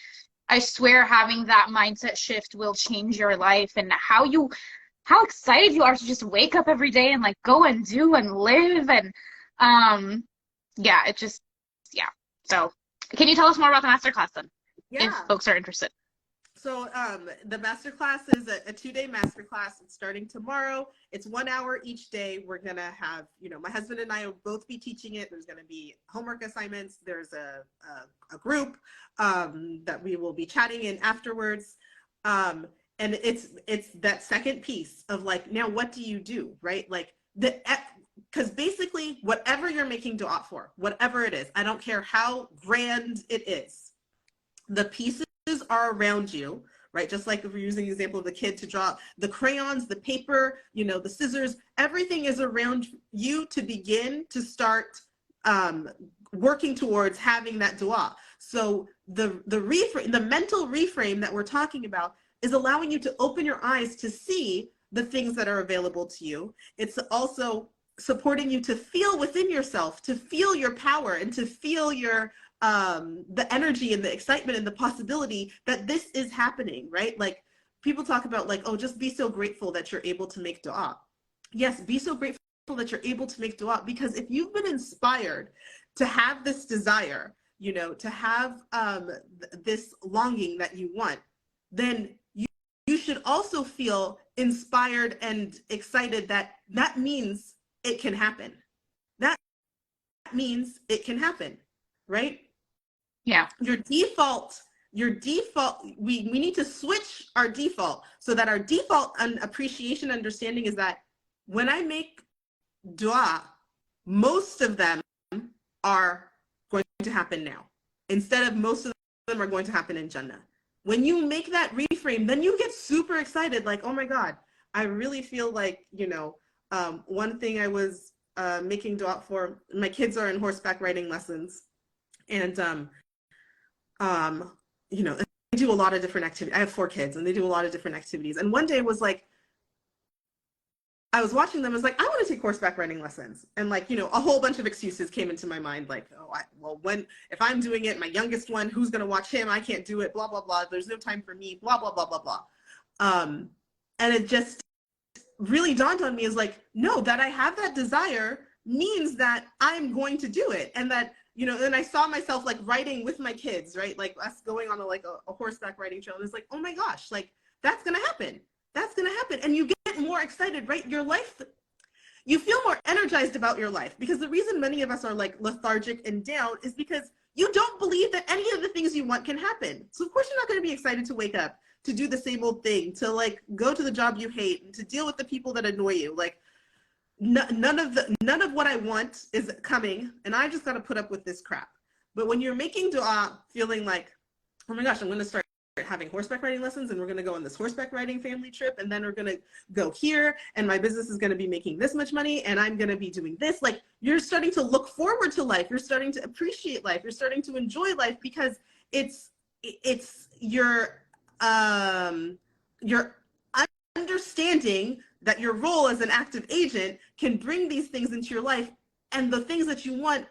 Speaker 1: I swear having that mindset shift will change your life, and how excited you are to just wake up every day and, like, go and do and live. And yeah. So, can you tell us more about the masterclass then, if folks are interested?
Speaker 2: So the masterclass is a 2-day masterclass. It's starting tomorrow. It's 1 hour each day. We're going to have, my husband and I will both be teaching it. There's going to be homework assignments. There's a group that we will be chatting in afterwards. And it's that second piece of, like, now what do you do, right? Like, because basically, whatever you're making dua for, whatever it is, I don't care how grand it is, the pieces are around you, right? Just like if we're using the example of the kid to draw, the crayons, the paper, the scissors, everything is around you to begin to start working towards having that dua. So the mental reframe that we're talking about is allowing you to open your eyes to see the things that are available to you. It's also supporting you to feel within yourself, to feel your power, and to feel your the energy and the excitement and the possibility that this is happening, right? Like, people talk about, like, oh, just be so grateful that you're able to make dua. Yes, be so grateful that you're able to make dua, because if you've been inspired to have this desire, to have this longing that you want, then you should also feel inspired and excited that means it can happen. That means it can happen, right?
Speaker 1: Yeah.
Speaker 2: Your default your default, we need to switch our default so that our default appreciation understanding is that when I make dua, most of them are going to happen now, instead of most of them are going to happen in Jannah. When you make that reframe, then you get super excited, like, oh my God, I really feel like, one thing I was making dua for, my kids are in horseback riding lessons, and they do a lot of different activities. I have 4 kids, and they do a lot of different activities. And one day was like, I was watching them, I was like, I want to take horseback riding lessons. And like, a whole bunch of excuses came into my mind, like, if I'm doing it, my youngest one, who's going to watch him? I can't do it, blah, blah, blah. There's no time for me, blah, blah, blah, blah, blah. And it just really dawned on me, is like, no, that I have that desire means that I'm going to do it. And that, and I saw myself like riding with my kids, right? Like us going on a horseback riding trail. And it's like, oh my gosh, like that's going to happen. That's going to happen. And you get more excited, right? Your life, you feel more energized about your life, because the reason many of us are like lethargic and down is because you don't believe that any of the things you want can happen. So of course you're not going to be excited to wake up, to do the same old thing, to like go to the job you hate, and to deal with the people that annoy you. Like none of what I want is coming, and I just got to put up with this crap. But when you're making dua feeling like, oh my gosh, I'm going to start having horseback riding lessons, and we're going to go on this horseback riding family trip, and then we're going to go here, and my business is going to be making this much money, and I'm going to be doing this. Like, you're starting to look forward to life. You're starting to appreciate life. You're starting to enjoy life, because it's your understanding that your role as an active agent can bring these things into your life, and the things that you want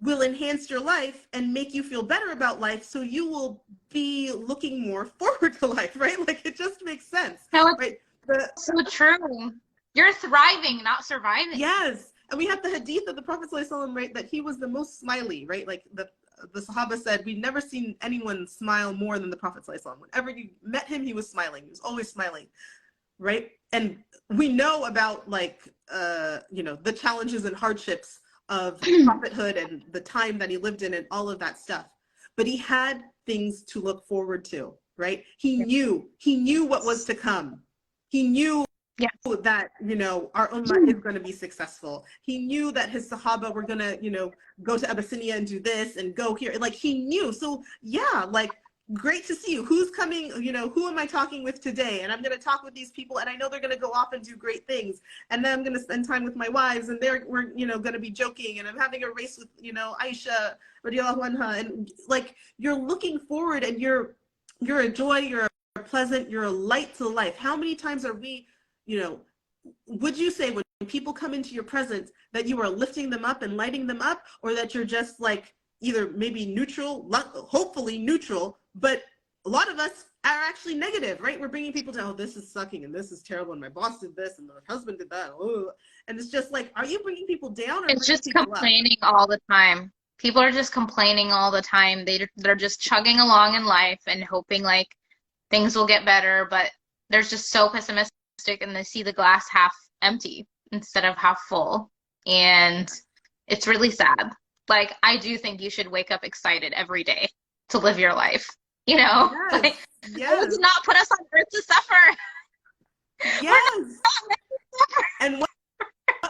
Speaker 2: will enhance your life and make you feel better about life, so you will be looking more forward to life, right? Like, it just makes sense,
Speaker 1: No,
Speaker 2: right?
Speaker 1: it's so true. You're thriving, not surviving.
Speaker 2: Yes, and we have the hadith of the Prophet ﷺ, right, that he was the most smiley, right? Like the Sahaba said, we've never seen anyone smile more than the Prophet ﷺ. Whenever you met him, he was smiling. He was always smiling, right? And we know about like, the challenges and hardships of prophethood and the time that he lived in and all of that stuff. But he had things to look forward to, right? He knew what was to come. He knew that, our ummah is going to be successful. He knew that his Sahaba were going to, go to Abyssinia and do this and go here. Like, he knew. So yeah, like, great to see you. Who's coming? Who am I talking with today? And I'm going to talk with these people, and I know they're going to go off and do great things. And then I'm going to spend time with my wives, and we're going to be joking, and I'm having a race with, Aisha radiallahu anha. And like, you're looking forward, and you're a joy, you're a pleasant, you're a light to life. How many times are we, would you say when people come into your presence that you are lifting them up and lighting them up, or that you're just like either maybe neutral, hopefully neutral, but a lot of us are actually negative, right? We're bringing people down, oh, this is sucking, and this is terrible, and my boss did this, and my husband did that. Oh. And it's just like, are you bringing people down, or
Speaker 1: it's just complaining all the time? People are just complaining all the time. They're just chugging along in life and hoping like things will get better, but they're just so pessimistic, and they see the glass half empty instead of half full. And it's really sad. Like, I do think you should wake up excited every day to live your life.
Speaker 2: Yes,
Speaker 1: Like,
Speaker 2: yes.
Speaker 1: God did not put us on earth to suffer.
Speaker 2: Yes. And what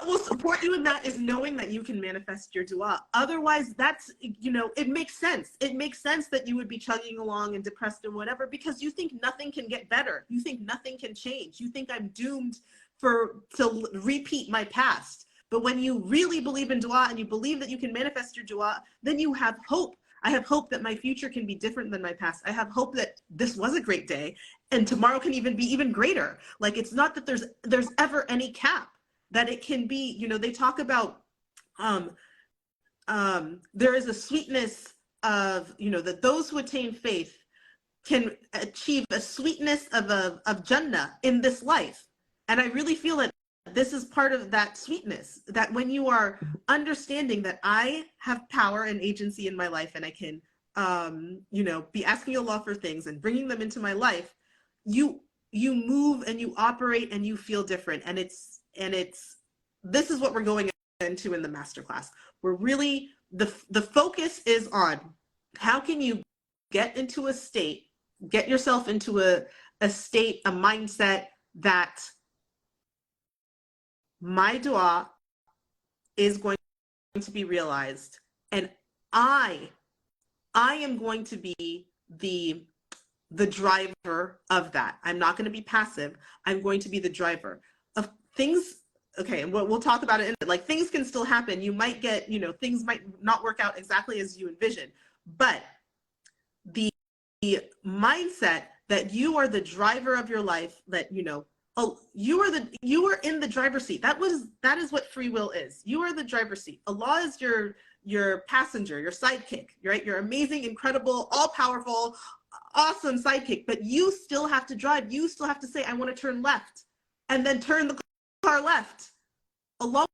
Speaker 2: will support you in that is knowing that you can manifest your dua. Otherwise, that's, it makes sense. It makes sense that you would be chugging along and depressed and whatever, because you think nothing can get better. You think nothing can change. You think I'm doomed to repeat my past. But when you really believe in dua, and you believe that you can manifest your dua, then you have hope. I have hope that my future can be different than my past. I have hope that this was a great day, and tomorrow can even be even greater. Like, it's not that there's ever any cap, that it can be, they talk about, there is a sweetness of, that those who attain faith can achieve a sweetness of Jannah in this life. And I really feel that this is part of that sweetness, that when you are understanding that I have power and agency in my life, and I can, be asking Allah for things and bringing them into my life, you move and you operate and you feel different. And this is what we're going into in the masterclass. We're really, the focus is on how can you get into a state, get yourself into a state, a mindset that my dua is going to be realized, and I am going to be the driver of that. I'm not going to be passive. I'm going to be the driver of things. Okay, and we'll talk about it. Like, things can still happen. You might get, things might not work out exactly as you envision, but the mindset that you are the driver of your life, that you are in the driver's seat. That is what free will is. You are the driver's seat. Allah is your passenger, your sidekick, right? Your amazing, incredible, all-powerful, awesome sidekick, but you still have to drive. You still have to say, I want to turn left, and then turn the car left. Allah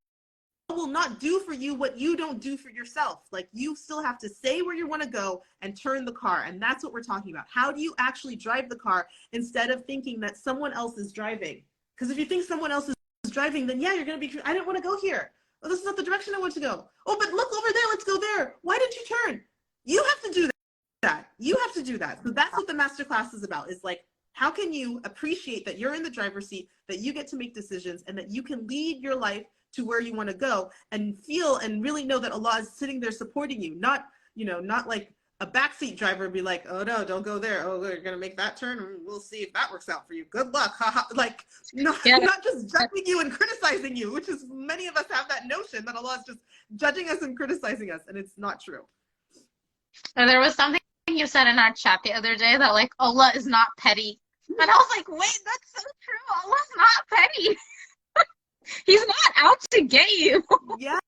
Speaker 2: will not do for you what you don't do for yourself. Like, you still have to say where you want to go and turn the car. And that's what we're talking about. How do you actually drive the car instead of thinking that someone else is driving? Because if you think someone else is driving, then yeah, you're going to be, I didn't want to go here. Oh, this is not the direction I want to go. Oh, but look over there, let's go there. Why didn't you turn? You have to do that. You have to do that. So that's what the masterclass is about, is like, how can you appreciate that you're in the driver's seat, that you get to make decisions, and that you can lead your life to where you want to go, and feel and really know that Allah is sitting there supporting you, not like a backseat driver be like, oh no, don't go there. Oh, you're going to make that turn. We'll see if that works out for you. Good luck. Like, not just judging you and criticizing you, which is, many of us have that notion that Allah is just judging us and criticizing us, and it's not true.
Speaker 1: And there was something you said in our chat the other day that, like, Allah is not petty. And I was like, wait, that's so true. Allah's not petty. He's not out to get you.
Speaker 2: Yeah.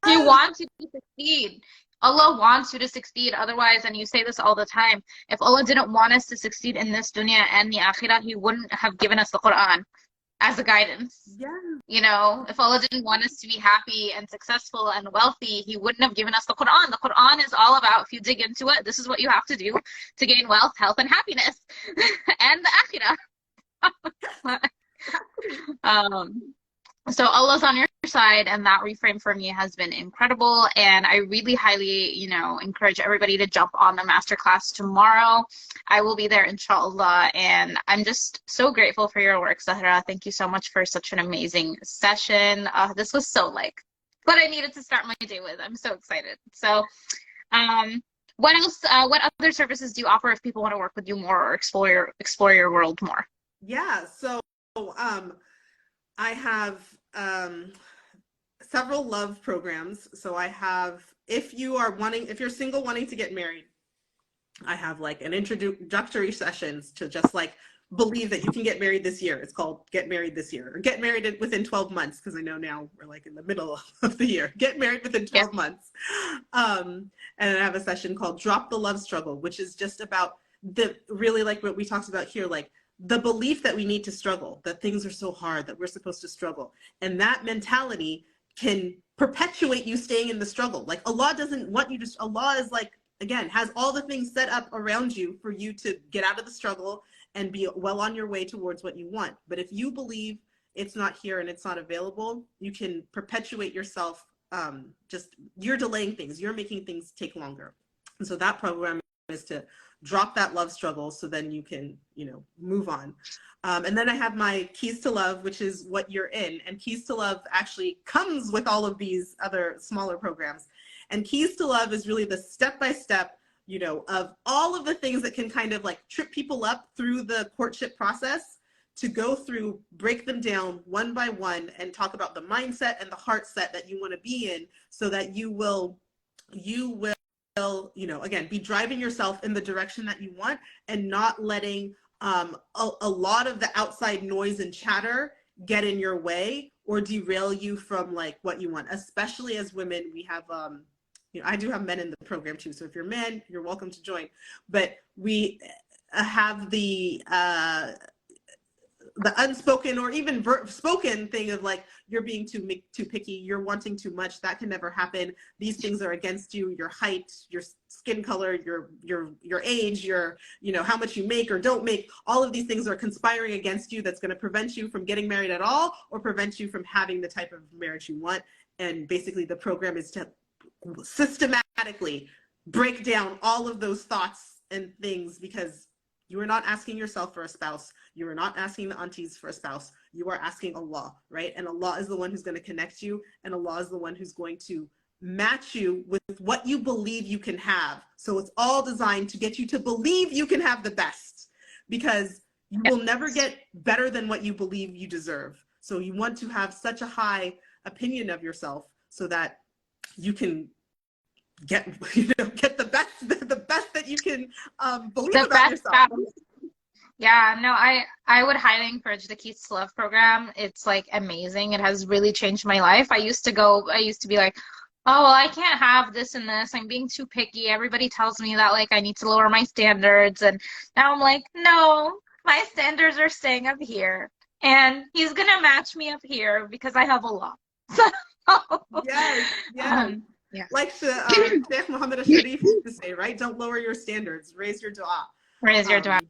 Speaker 1: He wants you to succeed. Allah wants you to succeed. Otherwise, and you say this all the time, if Allah didn't want us to succeed in this dunya and the akhirah, He wouldn't have given us the Quran as a guidance.
Speaker 2: Yeah.
Speaker 1: If Allah didn't want us to be happy and successful and wealthy, He wouldn't have given us the Quran. The Quran is all about, if you dig into it, this is what you have to do to gain wealth, health, and happiness, and the akhirah. So Allah's on your side, and that reframe for me has been incredible. And I really highly, encourage everybody to jump on the masterclass tomorrow. I will be there, inshallah. And I'm just so grateful for your work, Zahra. Thank you so much for such an amazing session. This was so what I needed to start my day with. I'm so excited. So, what else? What other services do you offer if people want to work with you more or explore your world more?
Speaker 2: Yeah. So, I have several love programs. So I have, if you're single wanting to get married, I have like an introductory sessions to just like believe that you can get married this year. It's called Get Married This Year, or Get Married within 12 months, because I know now we're like in the middle of the year. Get married within 12 months. And then I have a session called Drop the Love Struggle, which is just about really like what we talked about here, like the belief that we need to struggle, that things are so hard, that we're supposed to struggle. And that mentality can perpetuate you staying in the struggle. Like, Allah doesn't want you to, Allah is like, again, has all the things set up around you for you to get out of the struggle and be well on your way towards what you want. But if you believe it's not here and it's not available, you can perpetuate yourself. You're delaying things, you're making things take longer. And so that program is to drop that love struggle, so then you can, move on. And then I have my Keys to Love, which is what you're in. And Keys to Love actually comes with all of these other smaller programs. And Keys to Love is really the step-by-step, of all of the things that can kind of like trip people up through the courtship process, to go through, break them down one by one, and talk about the mindset and the heart set that you want to be in, so that you will again, be driving yourself in the direction that you want, and not letting a lot of the outside noise and chatter get in your way or derail you from like what you want. Especially as women, we have I do have men in the program too, so if you're men, you're welcome to join. But we have the unspoken or even spoken thing of like, you're being too picky, you're wanting too much, that can never happen, these things are against you, your height, your skin color, your age, your how much you make or don't make, all of these things are conspiring against you, that's going to prevent you from getting married at all, or prevent you from having the type of marriage you want. And basically the program is to systematically break down all of those thoughts and things, because you are not asking yourself for a spouse. You are not asking the aunties for a spouse. You are asking Allah, right? And Allah is the one who's going to connect you, and Allah is the one who's going to match you with what you believe you can have. So it's all designed to get you to believe you can have the best, because you will never get better than what you believe you deserve. So you want to have such a high opinion of yourself so that you can get get the best that you can believe
Speaker 1: The
Speaker 2: about
Speaker 1: best
Speaker 2: yourself.
Speaker 1: battle. Yeah, no, I would highly encourage the Keys to Love program. It's like amazing. It has really changed my life. I used to be like, oh, well, I can't have this and this. I'm being too picky. Everybody tells me that like I need to lower my standards. And now I'm like, no, my standards are staying up here. And he's gonna match me up here because I have a lot.
Speaker 2: Yes, yes.
Speaker 1: Yeah.
Speaker 2: Like the Sheikh Muhammad al-Sharif used to say, right? Don't lower your standards, raise your dua.
Speaker 1: Raise your dua.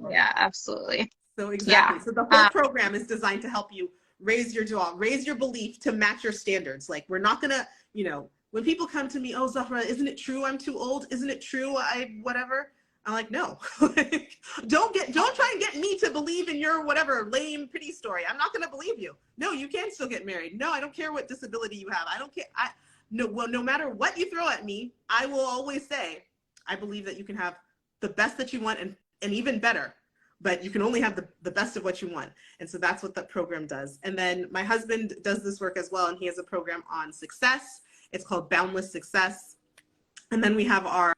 Speaker 1: Yeah, absolutely.
Speaker 2: So exactly.
Speaker 1: Yeah.
Speaker 2: So the whole program is designed to help you raise your dua, raise your belief to match your standards. Like, we're not gonna, when people come to me, oh, Zahra, isn't it true I'm too old? Isn't it true whatever? I'm like, no. Don't try and get me to believe in your whatever lame pity story. I'm not gonna believe you. No, you can still get married. No, I don't care what disability you have. I don't care. No matter what you throw at me, I will always say, I believe that you can have the best that you want and even better, but you can only have the best of what you want. And so that's what that program does. And then my husband does this work as well, and he has a program on success. It's called Boundless Success. And then we have our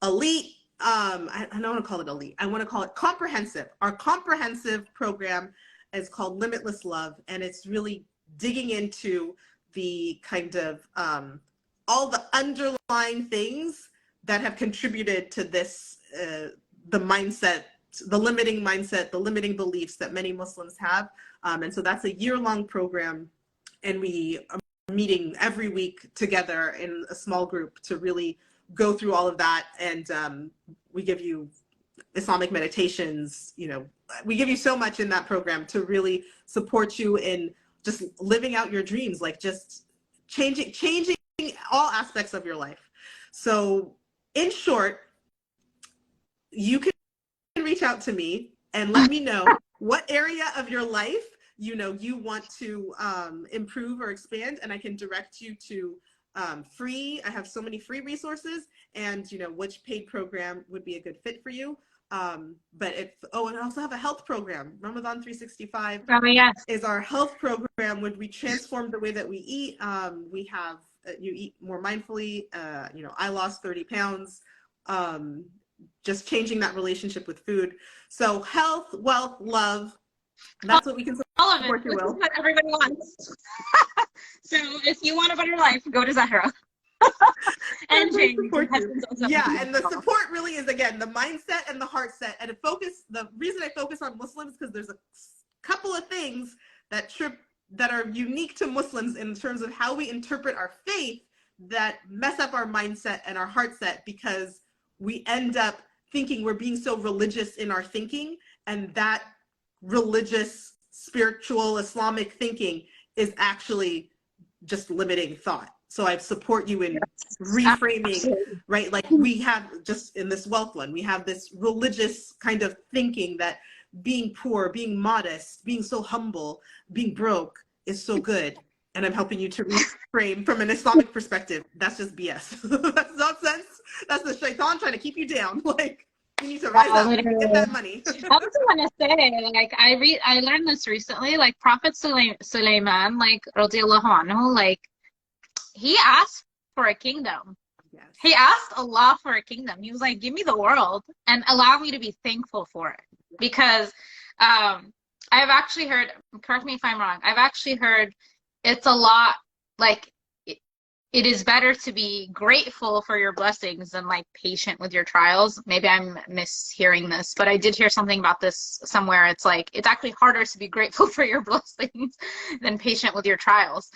Speaker 2: elite, I don't want to call it elite, I want to call it comprehensive. Our comprehensive program is called Limitless Love, and it's really digging into the kind of all the underlying things that have contributed to this, the mindset, the limiting mindset, the limiting beliefs that many Muslims have. And so that's a year-long program, and we are meeting every week together in a small group to really go through all of that. And we give you Islamic meditations, we give you so much in that program to really support you in just living out your dreams, like just changing all aspects of your life. So in short, you can reach out to me and let me know what area of your life you want to improve or expand, and I can direct you to I have so many free resources, and which paid program would be a good fit for you. And I also have a health program. Ramadan 365
Speaker 1: yes.
Speaker 2: is our health program, when we transform the way that we eat. We have you eat more mindfully. I lost 30 pounds. Just changing that relationship with food. So health, wealth, love, that's what we can
Speaker 1: all of
Speaker 2: support
Speaker 1: it,
Speaker 2: you,
Speaker 1: which
Speaker 2: Will.
Speaker 1: is what everybody wants. So if you want a better life, go to Zahra. And James.
Speaker 2: Yeah, and the support really is, again, the mindset and the heart set. And the reason I focus on Muslims, because there's a couple of things that are unique to Muslims in terms of how we interpret our faith that mess up our mindset and our heart set, because we end up thinking we're being so religious in our thinking, and that religious, spiritual, Islamic thinking is actually just limiting thought. So I support you in reframing, right? Like, we have, just in this wealth one, we have this religious kind of thinking that being poor, being modest, being so humble, being broke is so good. And I'm helping you to reframe from an Islamic perspective. That's just BS. That's nonsense. That's the shaitan trying to keep you down. Like, you need to rise up and get that money.
Speaker 1: I also want to say, like, I learned this recently, like Prophet Sulaiman, like, radiallahu anhu, like, he asked for a kingdom.
Speaker 2: Yes.
Speaker 1: He asked Allah for a kingdom. He was like, give me the world and allow me to be thankful for it. Because I've actually heard, correct me if I'm wrong, I've actually heard it's a lot, like, it is better to be grateful for your blessings than like patient with your trials. Maybe I'm mishearing this, but I did hear something about this somewhere. It's like, it's actually harder to be grateful for your blessings than patient with your trials.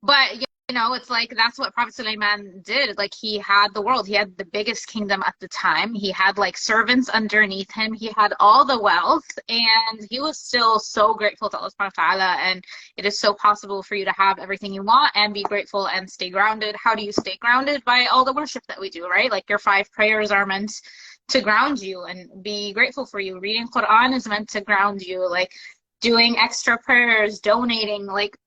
Speaker 1: But know, it's like that's what Prophet Sulaiman did. Like he had the world. He had the biggest kingdom at the time. He had like servants underneath him. He had all the wealth, and he was still so grateful to Allah subhanahu wa ta'ala. And it is so possible for you to have everything you want and be grateful and stay grounded. How do you stay grounded? By all the worship that we do, right? Like your 5 prayers are meant to ground you and be grateful for you. Reading Quran is meant to ground you. Like doing extra prayers, donating, like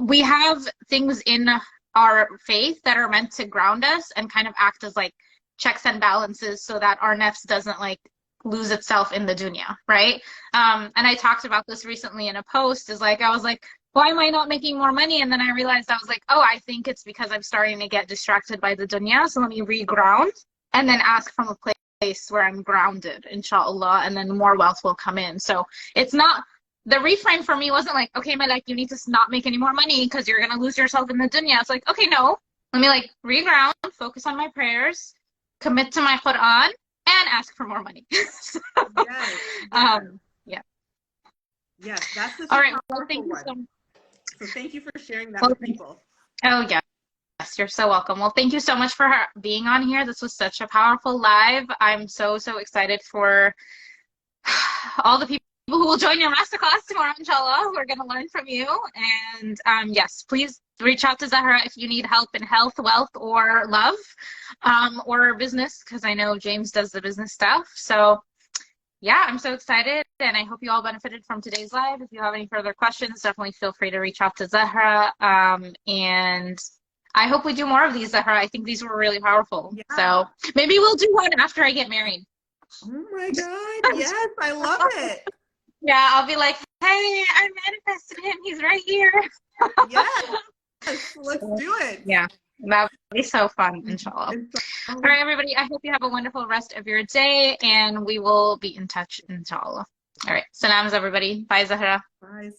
Speaker 1: we have things in our faith that are meant to ground us and kind of act as like checks and balances so that our nafs doesn't like lose itself in the dunya, right? And I talked about this recently in a post, is like I was like, why am I not making more money? And then I realized, I was like, oh, I think it's because I'm starting to get distracted by the dunya, so let me reground and then ask from a place where I'm grounded, inshallah, and then more wealth will come in. So it's not, the reframe for me wasn't like, okay, my, like, you need to not make any more money because you're going to lose yourself in the dunya. It's like, okay, no, let me like reground, focus on my prayers, commit to my Quran, and ask for more money. So,
Speaker 2: yes,
Speaker 1: yeah.
Speaker 2: Yes, that's the
Speaker 1: all right.
Speaker 2: Well,
Speaker 1: thank you
Speaker 2: so thank you for sharing that with people.
Speaker 1: Oh, yeah. Yes, you're so welcome. Well, thank you so much for being on here. This was such a powerful live. I'm so excited for all the people who will join your masterclass tomorrow, inshallah. We're going to learn from you. And yes, please reach out to Zahra if you need help in health, wealth, or love, or business, because I know James does the business stuff. So yeah, I'm so excited, and I hope you all benefited from today's live. If you have any further questions, definitely feel free to reach out to Zahra. And I hope we do more of these, Zahra. I think these were really powerful. Yeah. So maybe we'll do one after I get married.
Speaker 2: Oh my God, yes, I love it.
Speaker 1: Yeah, I'll be like, hey, I manifested him. He's right here.
Speaker 2: Yes, let's do it.
Speaker 1: Yeah, that would be so fun, inshallah. All right, everybody, I hope you have a wonderful rest of your day, and we will be in touch, inshallah. All right, salams, everybody. Bye, Zahra.
Speaker 2: Bye,